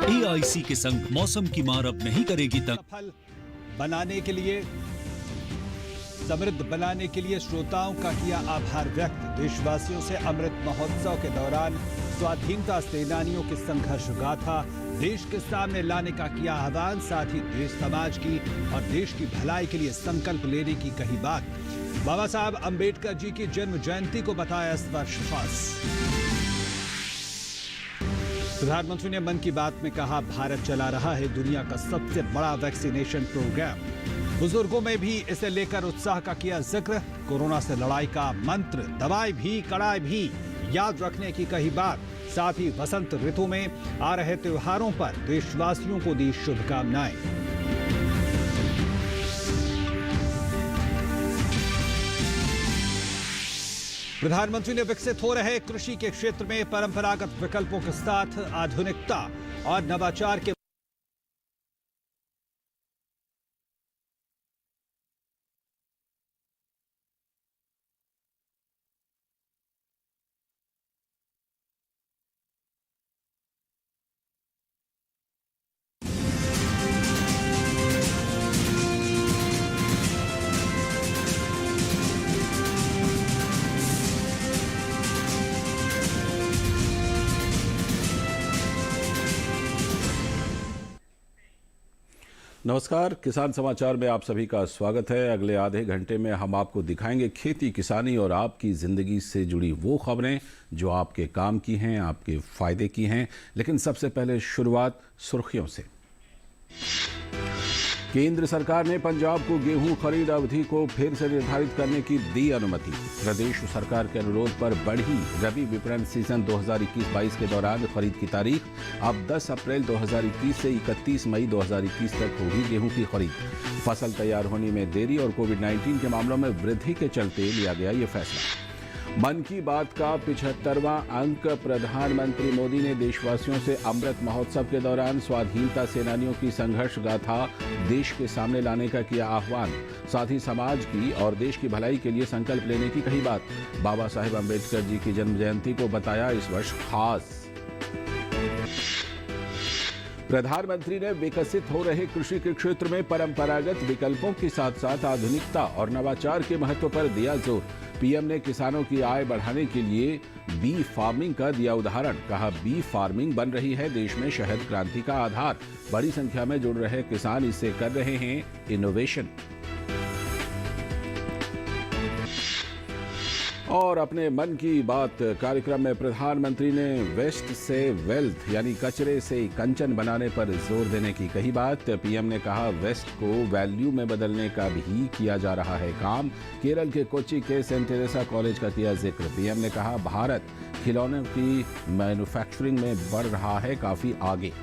AIC के संग मौसम की मार अब नहीं करेगी तंग। सफल बनाने के लिए, समृद्ध बनाने के लिए श्रोताओं का किया आभार व्यक्त। देशवासियों से अमृत महोत्सव के दौरान स्वाधीनता सेनानियों की संघर्ष गाथा देश के सामने लाने का किया आह्वान। साथ ही देश समाज की और देश की भलाई के लिए संकल्प लेने की कही बात। बाबा साहब अंबेडकर जी की जन्म जयंती को बताया इस वर्ष खास। प्रधानमंत्री ने मन की बात में कहा, भारत चला रहा है दुनिया का सबसे बड़ा वैक्सीनेशन प्रोग्राम। बुजुर्गों में भी इसे लेकर उत्साह का किया जिक्र। कोरोना से लड़ाई का मंत्र, दवाई भी कड़ाई भी याद रखने की कही बात। साथ ही वसंत ऋतु में आ रहे त्योहारों पर देशवासियों को दी शुभकामनाएं। प्रधानमंत्री ने विकसित हो रहे कृषि के क्षेत्र में परंपरागत विकल्पों के साथ आधुनिकता और नवाचार के नमस्कार, किसान समाचार में आप सभी का स्वागत है। अगले आधे घंटे में हम आपको दिखाएंगे खेती किसानी और आपकी ज़िंदगी से जुड़ी वो खबरें जो आपके काम की हैं, आपके फ़ायदे की हैं। लेकिन सबसे पहले शुरुआत सुर्खियों से। केंद्र सरकार ने पंजाब को गेहूं खरीद अवधि को फिर से निर्धारित करने की दी अनुमति। प्रदेश सरकार के अनुरोध पर बढ़ी रबी विपणन सीजन 2021-22 के दौरान खरीद की तारीख। अब 10 अप्रैल 2021 से 31 मई 2021 तक होगी गेहूं की खरीद। फसल तैयार होने में देरी और कोविड-19 के मामलों में वृद्धि के चलते लिया गया ये फैसला। मन की बात का 75वां अंक। प्रधानमंत्री मोदी ने देशवासियों से अमृत महोत्सव के दौरान स्वाधीनता सेनानियों की संघर्ष गाथा देश के सामने लाने का किया आह्वान। साथ ही समाज की और देश की भलाई के लिए संकल्प लेने की कही बात। बाबा साहेब अंबेडकर जी की जन्म जयंती को बताया इस वर्ष खास। प्रधानमंत्री ने विकसित हो रहे कृषि के क्षेत्र में परंपरागत विकल्पों के साथ साथ आधुनिकता और नवाचार के महत्व पर दिया जोर। पीएम ने किसानों की आय बढ़ाने के लिए बी फार्मिंग का दिया उदाहरण। कहा, बी फार्मिंग बन रही है देश में शहद क्रांति का आधार। बड़ी संख्या में जुड़ रहे किसान इससे कर रहे हैं इनोवेशन। और अपने मन की बात कार्यक्रम में प्रधानमंत्री ने वेस्ट से वेल्थ यानी कचरे से कंचन बनाने पर जोर देने की कही बात। पीएम ने कहा, वेस्ट को वैल्यू में बदलने का भी किया जा रहा है काम। केरल के कोच्चि के सेंट टेरेसा कॉलेज का किया जिक्र। पीएम ने कहा, भारत खिलौनों की मैन्युफैक्चरिंग में बढ़ रहा है काफी आगे।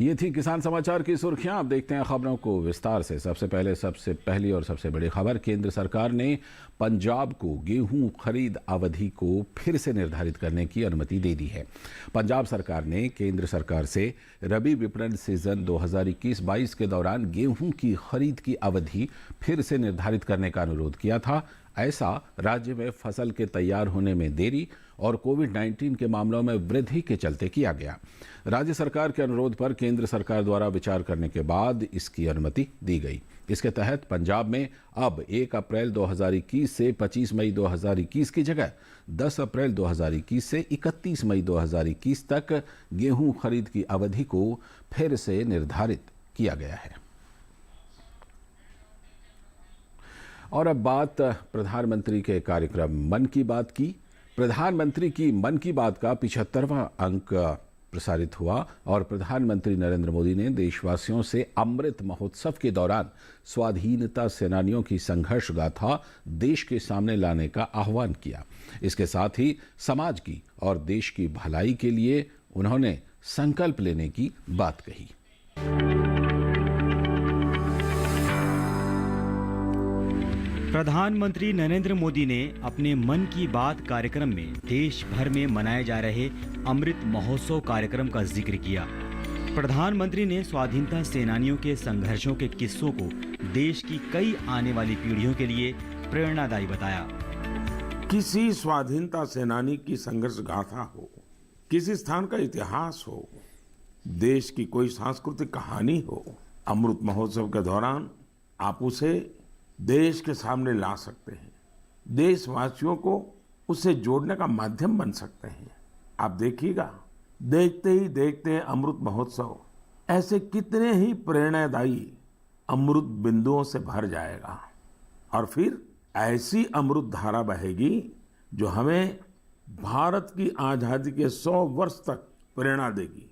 ये थी किसान समाचार की सुर्खियां। अब देखते हैं खबरों को विस्तार से। सबसे पहली और सबसे बड़ी खबर, केंद्र सरकार ने पंजाब को गेहूं खरीद अवधि को फिर से निर्धारित करने की अनुमति दे दी है। पंजाब सरकार ने केंद्र सरकार से रबी विपणन सीजन 2021-22 के दौरान गेहूं की खरीद की अवधि फिर से निर्धारित करने का अनुरोध किया था। ऐसा राज्य में फसल के तैयार होने में देरी और कोविड-19 के मामलों में वृद्धि के चलते किया गया। राज्य सरकार के अनुरोध पर केंद्र सरकार द्वारा विचार करने के बाद इसकी अनुमति दी गई। इसके तहत पंजाब में अब 1 अप्रैल 2021 से 25 मई 2021 की जगह 10 अप्रैल 2021 से 31 मई 2021 तक गेहूं खरीद की अवधि को फिर से निर्धारित किया गया है। और अब बात प्रधानमंत्री के कार्यक्रम मन की बात की। प्रधानमंत्री की मन की बात का 75वां अंक प्रसारित हुआ और प्रधानमंत्री नरेंद्र मोदी ने देशवासियों से अमृत महोत्सव के दौरान स्वाधीनता सेनानियों की संघर्ष गाथा देश के सामने लाने का आह्वान किया। इसके साथ ही समाज की और देश की भलाई के लिए उन्होंने संकल्प लेने की बात कही। प्रधानमंत्री नरेंद्र मोदी ने अपने मन की बात कार्यक्रम में देश भर में मनाए जा रहे अमृत महोत्सव कार्यक्रम का जिक्र किया। प्रधानमंत्री ने स्वाधीनता सेनानियों के संघर्षों के किस्सों को देश की कई आने वाली पीढ़ियों के लिए प्रेरणादायी बताया। किसी स्वाधीनता सेनानी की संघर्ष गाथा हो, किसी स्थान का इतिहास हो, देश की कोई सांस्कृतिक कहानी हो, अमृत महोत्सव के दौरान आप उसे देश के सामने ला सकते हैं, देशवासियों को उससे जोड़ने का माध्यम बन सकते हैं। आप देखिएगा, देखते ही देखते अमृत महोत्सव ऐसे कितने ही प्रेरणादायी अमृत बिंदुओं से भर जाएगा और फिर ऐसी अमृत धारा बहेगी जो हमें भारत की आजादी के 100 वर्ष तक प्रेरणा देगी,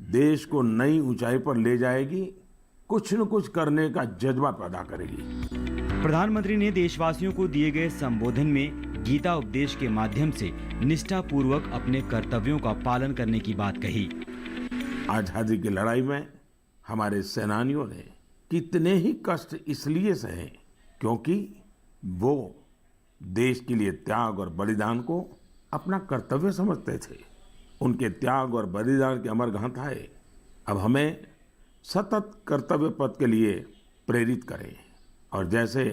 देश को नई ऊंचाई पर ले जाएगी, कुछ न कुछ करने का जज्बा पैदा करेगी। प्रधानमंत्री ने देशवासियों को दिए गए संबोधन में गीता उपदेश के माध्यम से निष्ठापूर्वक अपने कर्तव्यों का पालन करने की बात कही। आजादी की लड़ाई में हमारे सेनानियों ने कितने ही कष्ट इसलिए सहे क्योंकि वो देश के लिए त्याग और बलिदान को अपना कर्तव्य समझते थे। उनके त्याग और बलिदान की अमर गाथाएं अब हमें सतत कर्तव्य पथ के लिए प्रेरित करें। और जैसे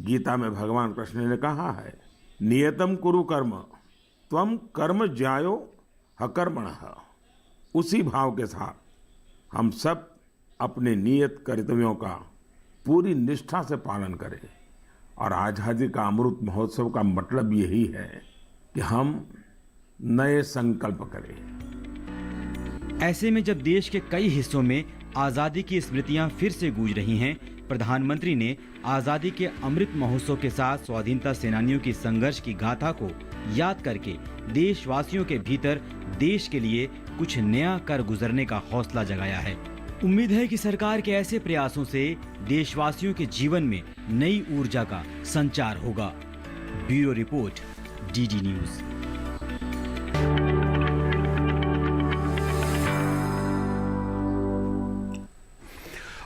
गीता में भगवान कृष्ण ने कहा है, नियतम कुरु कर्म त्वम कर्म ज्यायो हकर्मणः, उसी भाव के साथ हम सब अपने नियत कर्तव्यों का पूरी निष्ठा से पालन करें। और आजादी का अमृत महोत्सव का मतलब यही है कि हम नए संकल्प करें। ऐसे में जब देश के कई हिस्सों में आजादी की स्मृतियां फिर से गूंज रही हैं, प्रधानमंत्री ने आजादी के अमृत महोत्सव के साथ स्वाधीनता सेनानियों की संघर्ष की गाथा को याद करके देशवासियों के भीतर देश के लिए कुछ नया कर गुजरने का हौसला जगाया है। उम्मीद है कि सरकार के ऐसे प्रयासों से देशवासियों के जीवन में नई ऊर्जा का संचार होगा। Bureau report, DD news.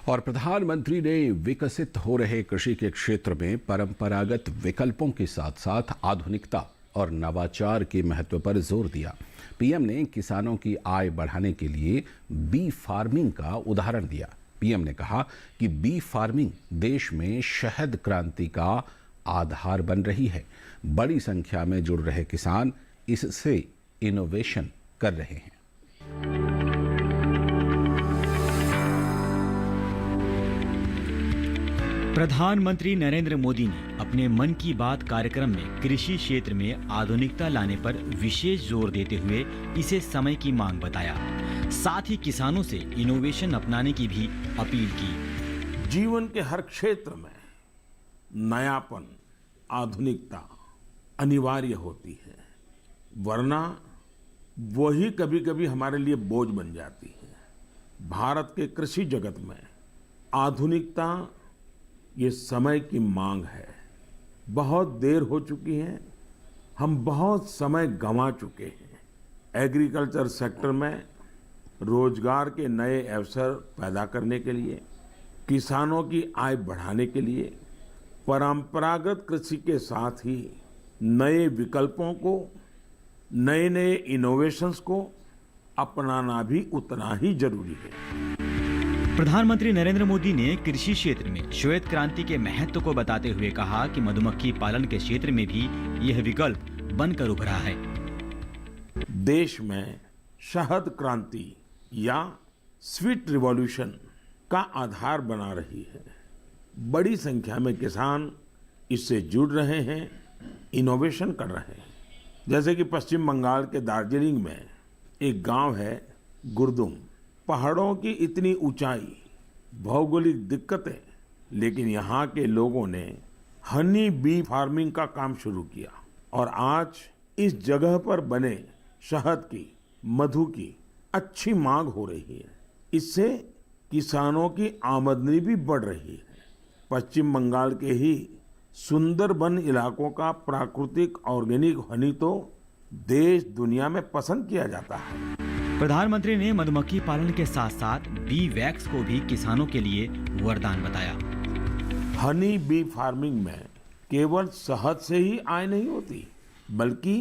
और प्रधानमंत्री ने विकसित हो रहे कृषि के क्षेत्र में परंपरागत विकल्पों के साथ साथ आधुनिकता और नवाचार के महत्व पर जोर दिया। पीएम ने किसानों की आय बढ़ाने के लिए बी फार्मिंग का उदाहरण दिया। पीएम ने कहा कि बी फार्मिंग देश में शहद क्रांति का आधार बन रही है। बड़ी संख्या में जुड़ रहे किसान इससे इनोवेशन कर रहे हैं। प्रधानमंत्री नरेंद्र मोदी ने अपने मन की बात कार्यक्रम में कृषि क्षेत्र में आधुनिकता लाने पर विशेष जोर देते हुए इसे समय की मांग बताया। साथ ही किसानों से इनोवेशन अपनाने की भी अपील की। जीवन के हर क्षेत्र में नयापन, आधुनिकता अनिवार्य होती है, वरना वही कभी कभी हमारे लिए बोझ बन जाती है। भारत के कृषि जगत में आधुनिकता ये समय की मांग है। बहुत देर हो चुकी है, हम बहुत समय गंवा चुके हैं। एग्रीकल्चर सेक्टर में रोजगार के नए अवसर पैदा करने के लिए, किसानों की आय बढ़ाने के लिए परंपरागत कृषि के साथ ही नए विकल्पों को, नए नए इनोवेशंस को अपनाना भी उतना ही जरूरी है। प्रधानमंत्री नरेंद्र मोदी ने कृषि क्षेत्र में श्वेत क्रांति के महत्व को बताते हुए कहा कि मधुमक्खी पालन के क्षेत्र में भी यह विकल्प बनकर उभरा है। देश में शहद क्रांति या स्वीट रिवॉल्यूशन का आधार बना रही है। बड़ी संख्या में किसान इससे जुड़ रहे हैं, इनोवेशन कर रहे हैं। जैसे कि पश्चिम बंगाल के दार्जिलिंग में एक गांव है गुरदुम। पहाड़ों की इतनी ऊंचाई, भौगोलिक दिक्कतें, लेकिन यहाँ के लोगों ने हनी बी फार्मिंग का काम शुरू किया और आज इस जगह पर बने शहद की, मधु की अच्छी मांग हो रही है। इससे किसानों की आमदनी भी बढ़ रही है। पश्चिम बंगाल के ही सुंदरबन इलाकों का प्राकृतिक ऑर्गेनिक हनी तो देश दुनिया में पसंद किया जाता है। प्रधानमंत्री ने मधुमक्खी पालन के साथ साथ बी वैक्स को भी किसानों के लिए वरदान बताया। हनी बी फार्मिंग में केवल शहद से ही आय नहीं होती, बल्कि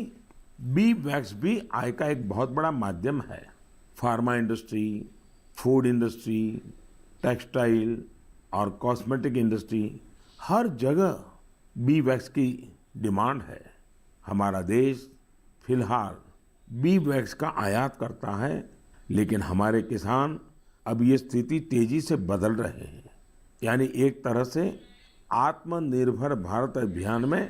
बी वैक्स भी आय का एक बहुत बड़ा माध्यम है। Pharma industry, food industry, textile और कॉस्मेटिक इंडस्ट्री, हर जगह बी वैक्स की डिमांड है। हमारा देश फिलहाल बी वैक्स का आयात करता है, लेकिन हमारे किसान अब ये स्थिति तेजी से बदल रहे हैं। यानी एक तरह से आत्मनिर्भर भारत अभियान में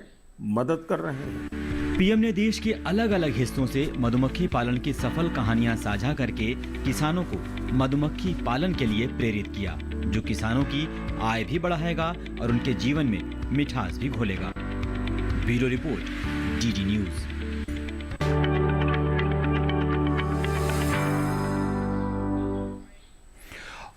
मदद कर रहे हैं। पीएम ने देश के अलग अलग हिस्सों से मधुमक्खी पालन की सफल कहानियां साझा करके किसानों को मधुमक्खी पालन के लिए प्रेरित किया, जो किसानों की आय भी बढ़ाएगा और उनके जीवन में मिठास भी घोलेगा। Bureau report, DD news.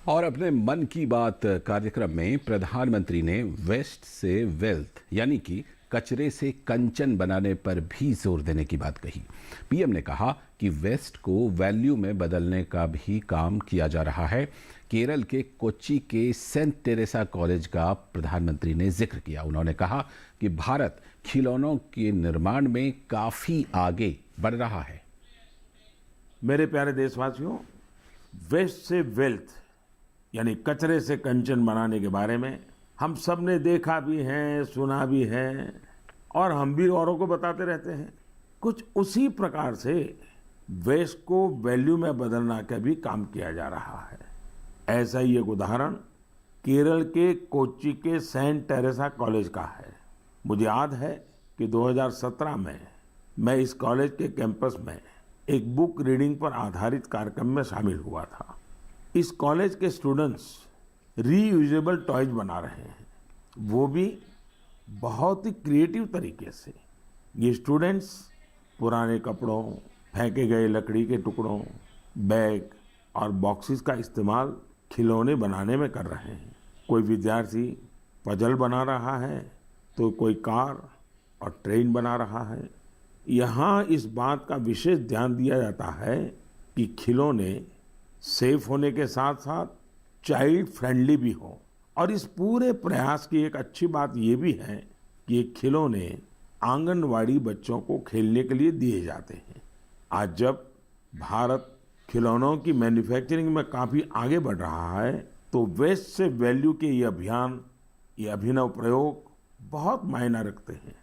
और अपने मन की बात कार्यक्रम में प्रधानमंत्री ने वेस्ट से वेल्थ यानी कि कचरे से कंचन बनाने पर भी जोर देने की बात कही। पीएम ने कहा कि वेस्ट को वैल्यू में बदलने का भी काम किया जा रहा है। केरल के कोच्चि के सेंट टेरेसा कॉलेज का प्रधानमंत्री ने जिक्र किया। उन्होंने कहा कि भारत खिलौनों के निर्माण में काफी आगे बढ़ रहा है। मेरे प्यारे देशवासियों, वेस्ट से वेल्थ यानी कचरे से कंचन बनाने के बारे में हम सब ने देखा भी है, सुना भी है और हम भी औरों को बताते रहते हैं। कुछ उसी प्रकार से वेस्ट को वैल्यू में बदलने का भी काम किया जा रहा है। ऐसा ही एक उदाहरण केरल के कोच्चि के सेंट टेरेसा कॉलेज का है। मुझे याद है कि 2017 में मैं इस कॉलेज के कैंपस में एक बुक रीडिंग पर आधारित कार्यक्रम में शामिल हुआ था। इस कॉलेज के स्टूडेंट्स रीयूजेबल टॉयज बना रहे हैं, वो भी बहुत ही क्रिएटिव तरीके से। ये स्टूडेंट्स पुराने कपड़ों, फेंके गए लकड़ी के टुकड़ों, बैग और बॉक्सेस का इस्तेमाल खिलौने बनाने में कर रहे हैं। कोई विद्यार्थी पजल बना रहा है तो कोई कार और ट्रेन बना रहा है। यहाँ इस बात का विशेष ध्यान दिया जाता है कि खिलौने सेफ होने के साथ साथ चाइल्ड फ्रेंडली भी हो। और इस पूरे प्रयास की एक अच्छी बात ये भी है कि ये खिलौने आंगनवाड़ी बच्चों को खेलने के लिए दिए जाते हैं। आज जब भारत खिलौनों की मैन्युफैक्चरिंग में काफ़ी आगे बढ़ रहा है, तो वेस्ट से वैल्यू के ये अभियान, ये अभिनव प्रयोग बहुत मायना रखते हैं।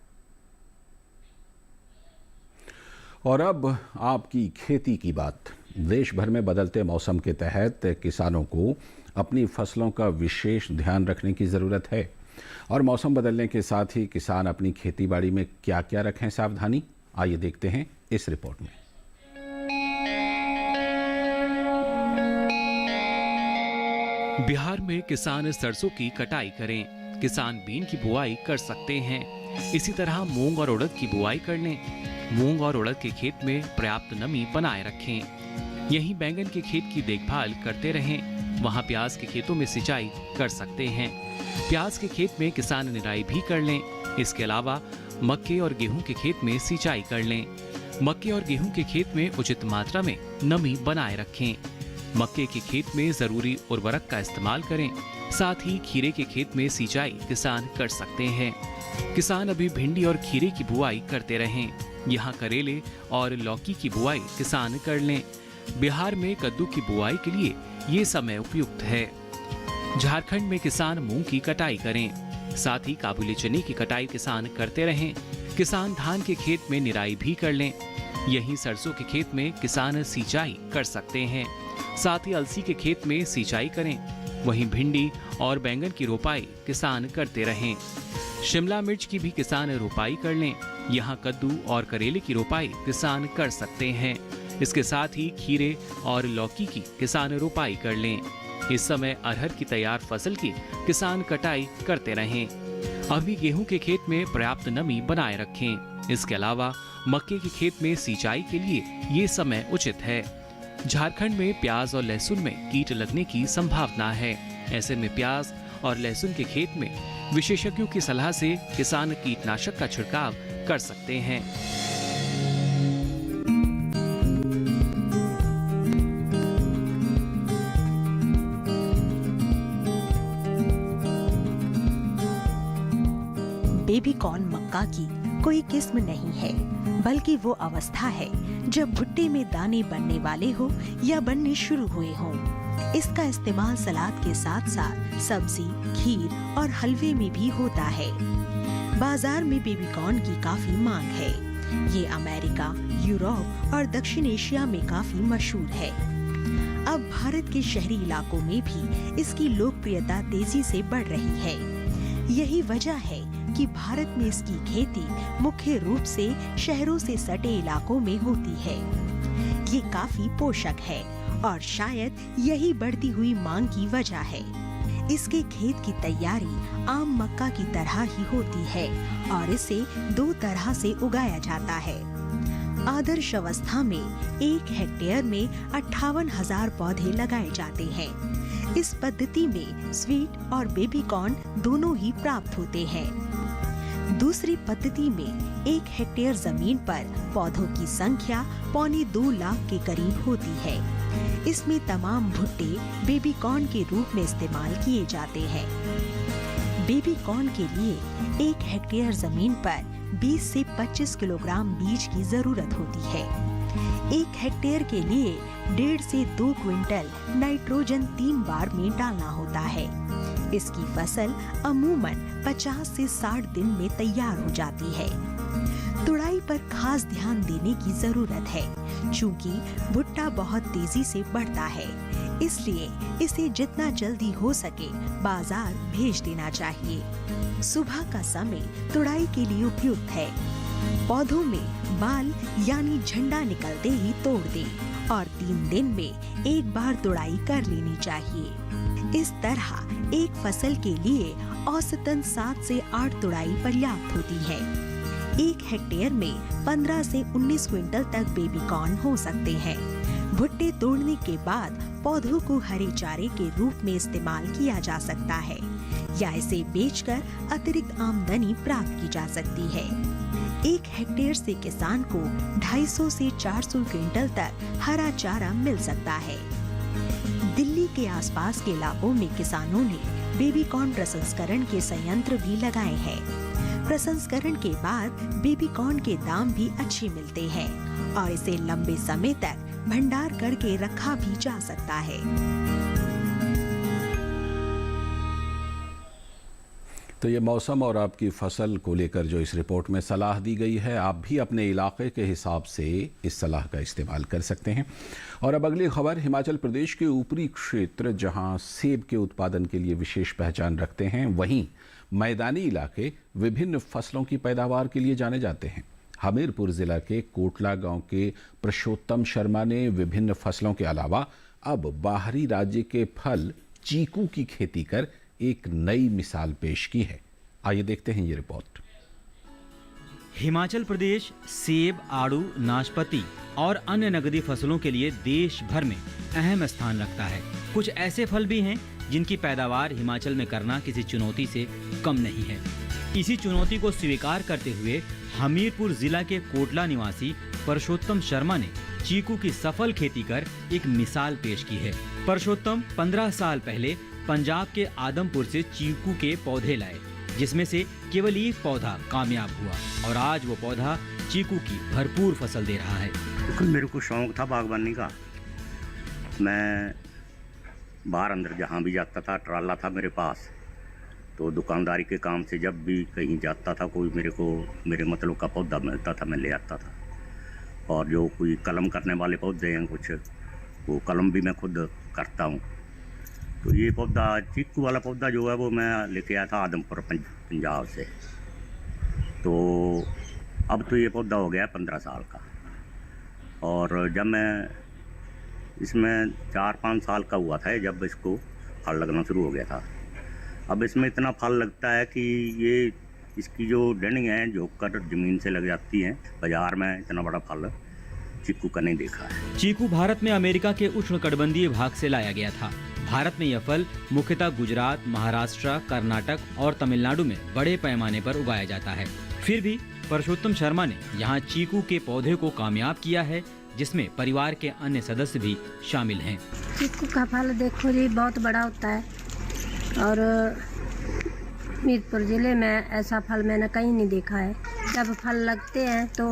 और अब आपकी खेती की बात। देश भर में बदलते मौसम के तहत किसानों को अपनी फसलों का विशेष ध्यान रखने की ज़रूरत है। और मौसम बदलने के साथ ही किसान अपनी खेतीबाड़ी में क्या क्या रखें सावधानी, आइए देखते हैं इस रिपोर्ट में। बिहार में किसान सरसों की कटाई करें, किसान बीन की बुआई कर सकते हैं। इसी तरह मूंग और उड़द की बुआई कर लें। मूंग और उड़द के खेत में पर्याप्त नमी बनाए रखें। यहीं बैंगन के खेत की देखभाल करते रहें। वहां प्याज के खेतों में सिंचाई कर सकते हैं। प्याज के खेत में किसान निराई भी कर लें। इसके अलावा मक्के और गेहूं के खेत में सिंचाई कर लें। मक्के और गेहूं के खेत में उचित मात्रा में नमी बनाए रखें। मक्के के खेत में जरूरी उर्वरक का इस्तेमाल करें। साथ ही खीरे के खेत में सिंचाई किसान कर सकते हैं। किसान अभी भिंडी और खीरे की बुआई करते रहें। यहाँ करेले और लौकी की बुआई किसान कर लें। बिहार में कद्दू की बुआई के लिए ये समय उपयुक्त है। झारखंड में किसान मूंग की कटाई करें। साथ ही काबुली चने की कटाई किसान करते रहें। किसान धान के खेत में निराई भी कर लें। यहीं सरसों के खेत में किसान सिंचाई कर सकते हैं। साथ ही अलसी के खेत में सिंचाई करें। वहीं भिंडी और बैंगन की रोपाई किसान करते रहें। शिमला मिर्च की भी किसान रोपाई कर लें। यहाँ कद्दू और करेले की रोपाई किसान कर सकते हैं। इसके साथ ही खीरे और लौकी की किसान रोपाई कर लें। इस समय अरहर की तैयार फसल की किसान कटाई करते रहें। अभी गेहूं के खेत में पर्याप्त नमी बनाए रखें। इसके अलावा मक्के के खेत में सिंचाई के लिए ये समय उचित है। झारखंड में प्याज और लहसुन में कीट लगने की संभावना है। ऐसे में प्याज और लहसुन के खेत में विशेषज्ञों की सलाह से किसान कीटनाशक का छिड़काव कर सकते हैं। बेबी कॉर्न मक्का की कोई किस्म नहीं है, बल्कि वो अवस्था है जब भुट्टे में दाने बनने वाले हो या बनने शुरू हुए हों। इसका इस्तेमाल सलाद के साथ साथ सब्जी, खीर और हलवे में भी होता है। बाजार में बेबी कॉर्न की काफी मांग है। ये अमेरिका, यूरोप और दक्षिण एशिया में काफी मशहूर है। अब भारत के शहरी इलाकों में भी इसकी लोकप्रियता तेजी से बढ़ रही है। यही वजह है कि भारत में इसकी खेती मुख्य रूप से शहरों से सटे इलाकों में होती है। ये काफी पोषक है और शायद यही बढ़ती हुई मांग की वजह है। इसके खेत की तैयारी आम मक्का की तरह ही होती है और इसे 2 तरह से उगाया जाता है। आदर्श अवस्था में 1 हेक्टेयर में 58,000 पौधे लगाए जाते हैं। इस पद्धति में स्वीट और बेबी कॉर्न दोनों ही प्राप्त होते हैं। दूसरी पद्धति में 1 हेक्टेयर जमीन पर पौधों की संख्या 1.25 लाख के करीब होती है। इसमें तमाम भुट्टे बेबी कॉर्न के रूप में इस्तेमाल किए जाते हैं। बेबी कॉर्न के लिए 1 हेक्टेयर जमीन पर 20 से 25 किलोग्राम बीज की जरूरत होती है। 1 हेक्टेयर के लिए 1.5 से 2 क्विंटल नाइट्रोजन 3 बार में डालना होता है। इसकी फसल अमूमन 50 से 60 दिन में तैयार हो जाती है। तुड़ाई पर खास ध्यान देने की जरूरत है, चूँकि भुट्टा बहुत तेजी से बढ़ता है, इसलिए इसे जितना जल्दी हो सके बाजार भेज देना चाहिए। सुबह का समय तुड़ाई के लिए उपयुक्त है। पौधों में बाल यानी झंडा निकलते ही तोड़ दें और 3 दिन में 1 बार तुड़ाई कर लेनी चाहिए। इस तरह एक फसल के लिए औसतन 7 से 8 तुड़ाई पर्याप्त होती है। 1 हेक्टेयर में 15 से 19 क्विंटल तक बेबी कॉर्न हो सकते हैं। भुट्टे तोड़ने के बाद पौधों को हरे चारे के रूप में इस्तेमाल किया जा सकता है या इसे बेचकर अतिरिक्त आमदनी प्राप्त की जा सकती है। 1 हेक्टेयर से किसान को 250 से 400 क्विंटल तक हरा चारा मिल सकता है। दिल्ली के आसपास के इलाकों में किसानों ने बेबी कॉर्न प्रसंस्करण के संयंत्र भी लगाए हैं। प्रसंस्करण के बाद बेबी कॉर्न के दाम भी अच्छे मिलते हैं और इसे लंबे समय तक भंडार करके रखा भी जा सकता है। तो ये मौसम और आपकी फसल को लेकर जो इस रिपोर्ट में सलाह दी गई है, आप भी अपने इलाके के हिसाब से इस सलाह का इस्तेमाल कर सकते हैं। और अब अगली खबर, हिमाचल प्रदेश के ऊपरी क्षेत्र जहां सेब के उत्पादन के लिए विशेष पहचान रखते हैं, वहीं मैदानी इलाके विभिन्न फसलों की पैदावार के लिए जाने जाते हैं। हमीरपुर जिला के कोटला गांव के पुरुषोत्तम शर्मा ने विभिन्न फसलों के अलावा अब बाहरी राज्य के फल चीकू की खेती कर एक नई मिसाल पेश की है। आइए देखते हैं ये रिपोर्ट। हिमाचल प्रदेश सेब, आड़ू, नाशपाती और अन्य नकदी फसलों के लिए देश भर में अहम स्थान रखता है। कुछ ऐसे फल भी हैं जिनकी पैदावार हिमाचल में करना किसी चुनौती से कम नहीं है। इसी चुनौती को स्वीकार करते हुए हमीरपुर जिला के कोटला निवासी पुरुषोत्तम शर्मा ने चीकू की सफल खेती कर एक मिसाल पेश की है। पुरुषोत्तम 15 साल पहले पंजाब के आदमपुर से चीकू के पौधे लाए, जिसमें से केवल एक पौधा कामयाब हुआ और आज वो पौधा चीकू की भरपूर फसल दे रहा है। मेरे को शौक था बागवानी का। मैं बाहर अंदर जहाँ भी जाता था, ट्राला था मेरे पास, तो दुकानदारी के काम से जब भी कहीं जाता था, कोई मेरे मतलब का पौधा मिलता था, मैं ले आता था। और जो कोई कलम करने वाले पौधे हैं कुछ, वो कलम भी मैं खुद करता हूँ। तो ये पौधा चीकू वाला पौधा जो है वो मैं लेके आया था आदमपुर पंजाब से। तो अब तो ये पौधा हो गया 15 साल का। और जब मैं इसमें 4-5 साल का हुआ था जब इसको फल लगना शुरू हो गया था। अब इसमें इतना फल लगता है कि ये इसकी जो डंडियाँ हैं झोंक कर ज़मीन से लग जाती हैं। बाजार में इतना बड़ा फल चीकू का नहीं देखा है। चीकू भारत में अमेरिका के उष्णकटिबंधीय भाग से लाया गया था। भारत में यह फल मुख्यतः गुजरात, महाराष्ट्र, कर्नाटक और तमिलनाडु में बड़े पैमाने पर उगाया जाता है। फिर भी पुरुषोत्तम शर्मा ने यहाँ चीकू के पौधे को कामयाब किया है, जिसमें परिवार के अन्य सदस्य भी शामिल हैं। चीकू का फल देखो जी बहुत बड़ा होता है और हमीरपुर ज़िले में ऐसा फल मैंने कहीं नहीं देखा है। जब फल लगते हैं तो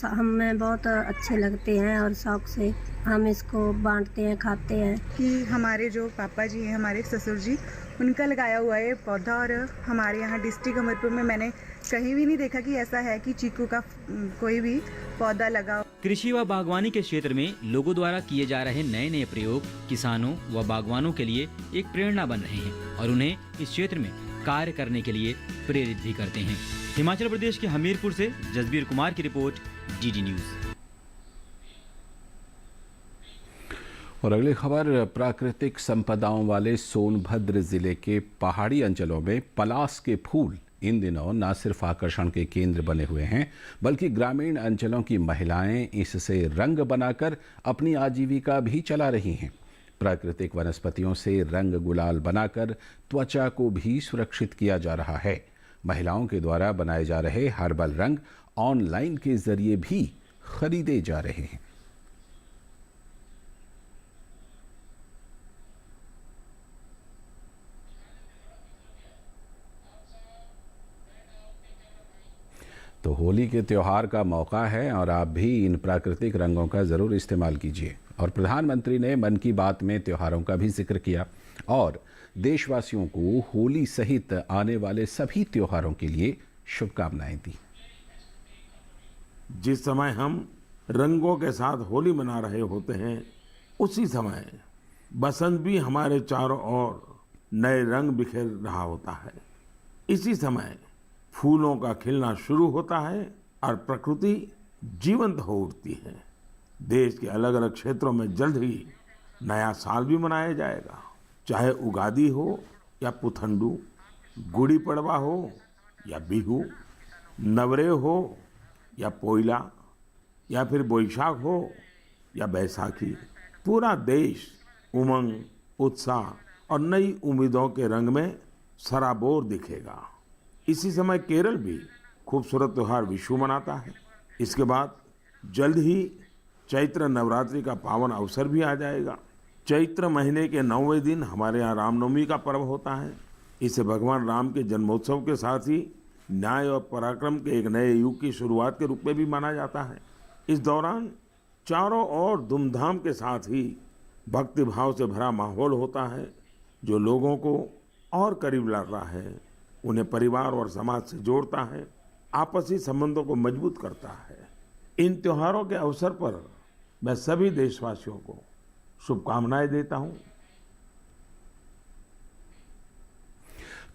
हमें बहुत अच्छे लगते हैं और शौक से हम इसको बांटते हैं, खाते हैं। कि हमारे जो पापा जी हैं, हमारे ससुर जी, उनका लगाया हुआ है पौधा। और हमारे यहाँ डिस्ट्रिक्ट अमरपुर में मैंने कहीं भी नहीं देखा कि ऐसा है कि चीकू का कोई भी पौधा लगा। कृषि व बागवानी के क्षेत्र में लोगों द्वारा किए जा रहे नए नए प्रयोग किसानों व बागवानों के लिए एक प्रेरणा बन रहे हैं और उन्हें इस क्षेत्र में कार्य करने के लिए प्रेरित भी करते हैं। हिमाचल प्रदेश के हमीरपुर से जसबीर कुमार की रिपोर्ट, डीडी न्यूज़। और अगली खबर, प्राकृतिक संपदाओं वाले सोनभद्र जिले के पहाड़ी अंचलों में पलास के फूल इन दिनों न सिर्फ आकर्षण के केंद्र बने हुए हैं, बल्कि ग्रामीण अंचलों की महिलाएं इससे रंग बनाकर अपनी आजीविका भी चला रही हैं। प्राकृतिक वनस्पतियों से रंग गुलाल बनाकर त्वचा को भी सुरक्षित किया जा रहा है। महिलाओं के द्वारा बनाए जा रहे हर्बल रंग ऑनलाइन के जरिए भी खरीदे जा रहे हैं। तो होली के त्यौहार का मौका है और आप भी इन प्राकृतिक रंगों का ज़रूर इस्तेमाल कीजिए। और प्रधानमंत्री ने मन की बात में त्योहारों का भी जिक्र किया और देशवासियों को होली सहित आने वाले सभी त्योहारों के लिए शुभकामनाएं दी। जिस समय हम रंगों के साथ होली मना रहे होते हैं, उसी समय बसंत भी हमारे चारों ओर नए रंग बिखेर रहा होता है। इसी समय फूलों का खिलना शुरू होता है और प्रकृति जीवंत हो उठती है। देश के अलग अलग क्षेत्रों में जल्द ही नया साल भी मनाया जाएगा, चाहे उगादी हो या पुथंडू, गुड़ी पड़वा हो या बिहू, नवरे हो या पोइला, या फिर बोईशाख हो या बैसाखी। पूरा देश उमंग, उत्साह और नई उम्मीदों के रंग में सराबोर दिखेगा। इसी समय केरल भी खूबसूरत त्योहार विशु मनाता है। इसके बाद जल्द ही चैत्र नवरात्रि का पावन अवसर भी आ जाएगा। चैत्र महीने के 9वें दिन हमारे यहाँ रामनवमी का पर्व होता है। इसे भगवान राम के जन्मोत्सव के साथ ही न्याय और पराक्रम के एक नए युग की शुरुआत के रूप में भी माना जाता है। इस दौरान चारों ओर धूमधाम के साथ ही भक्ति भाव से भरा माहौल होता है, जो लोगों को और करीब लाता है, उन्हें परिवार और समाज से जोड़ता है, आपसी संबंधों को मजबूत करता है। इन त्योहारों के अवसर पर मैं सभी देशवासियों को शुभकामनाएं देता हूं।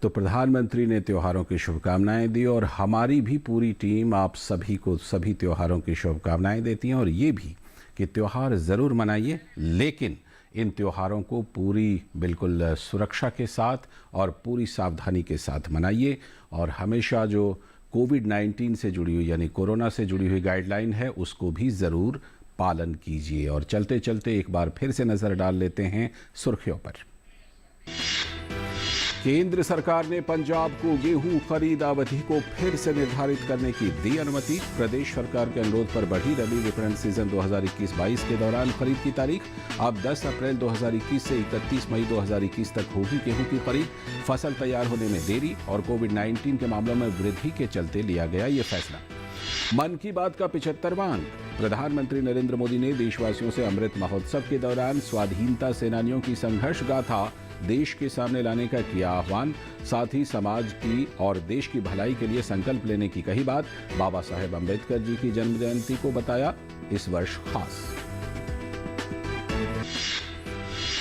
तो प्रधानमंत्री ने त्योहारों की शुभकामनाएं दी और हमारी भी पूरी टीम आप सभी को सभी त्योहारों की शुभकामनाएं देती है और ये भी कि त्योहार ज़रूर मनाइए, लेकिन इन त्योहारों को पूरी बिल्कुल सुरक्षा के साथ और पूरी सावधानी के साथ मनाइए और हमेशा जो कोविड-19 से जुड़ी हुई यानी कोरोना से जुड़ी हुई गाइडलाइन है उसको भी ज़रूर पालन कीजिए। और चलते चलते एक बार फिर से नज़र डाल लेते हैं सुर्खियों पर। केंद्र सरकार ने पंजाब को गेहूं खरीद अवधि को फिर से निर्धारित करने की दी अनुमति। प्रदेश सरकार के अनुरोध पर बढ़ी रबी विपणन सीजन 2021-22 के दौरान खरीद की तारीख। अब 10 अप्रैल 2021 से 31 मई 2021 तक होगी गेहूं की खरीद। फसल तैयार होने में देरी और कोविड-19 के मामलों में वृद्धि के चलते लिया गया ये फैसला। मन की बात का 75वां अंक। प्रधानमंत्री नरेंद्र मोदी ने देशवासियों से अमृत महोत्सव के दौरान स्वाधीनता सेनानियों की संघर्ष गाथा देश के सामने लाने का किया आह्वान। साथ ही समाज की और देश की भलाई के लिए संकल्प लेने की कही बात। बाबा साहेब अम्बेडकर जी की जन्म जयंती को बताया इस वर्ष खास।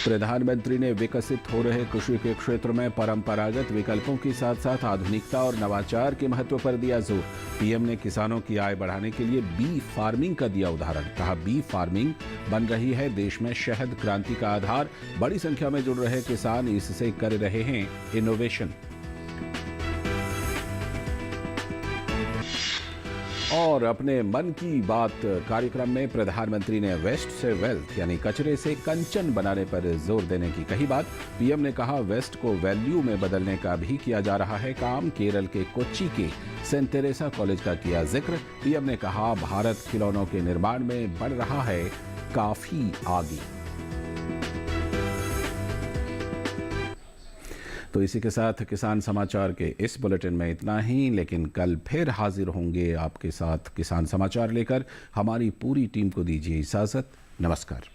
प्रधानमंत्री ने विकसित हो रहे कृषि के क्षेत्र में परंपरागत विकल्पों के साथ साथ आधुनिकता और नवाचार के महत्व पर दिया जोर। पीएम ने किसानों की आय बढ़ाने के लिए बी फार्मिंग का दिया उदाहरण। कहा, बी फार्मिंग बन रही है देश में शहद क्रांति का आधार। बड़ी संख्या में जुड़ रहे किसान इससे कर रहे हैं इनोवेशन। और अपने मन की बात कार्यक्रम में प्रधानमंत्री ने वेस्ट से वेल्थ यानी कचरे से कंचन बनाने पर जोर देने की कही बात। पीएम ने कहा, वेस्ट को वैल्यू में बदलने का भी किया जा रहा है काम। केरल के कोच्चि के सेंट तेरेसा कॉलेज का किया जिक्र। पीएम ने कहा, भारत खिलौनों के निर्माण में बढ़ रहा है काफी आगे। तो इसी के साथ किसान समाचार के इस बुलेटिन में इतना ही, लेकिन कल फिर हाजिर होंगे आपके साथ किसान समाचार लेकर। हमारी पूरी टीम को दीजिए इजाज़त। नमस्कार।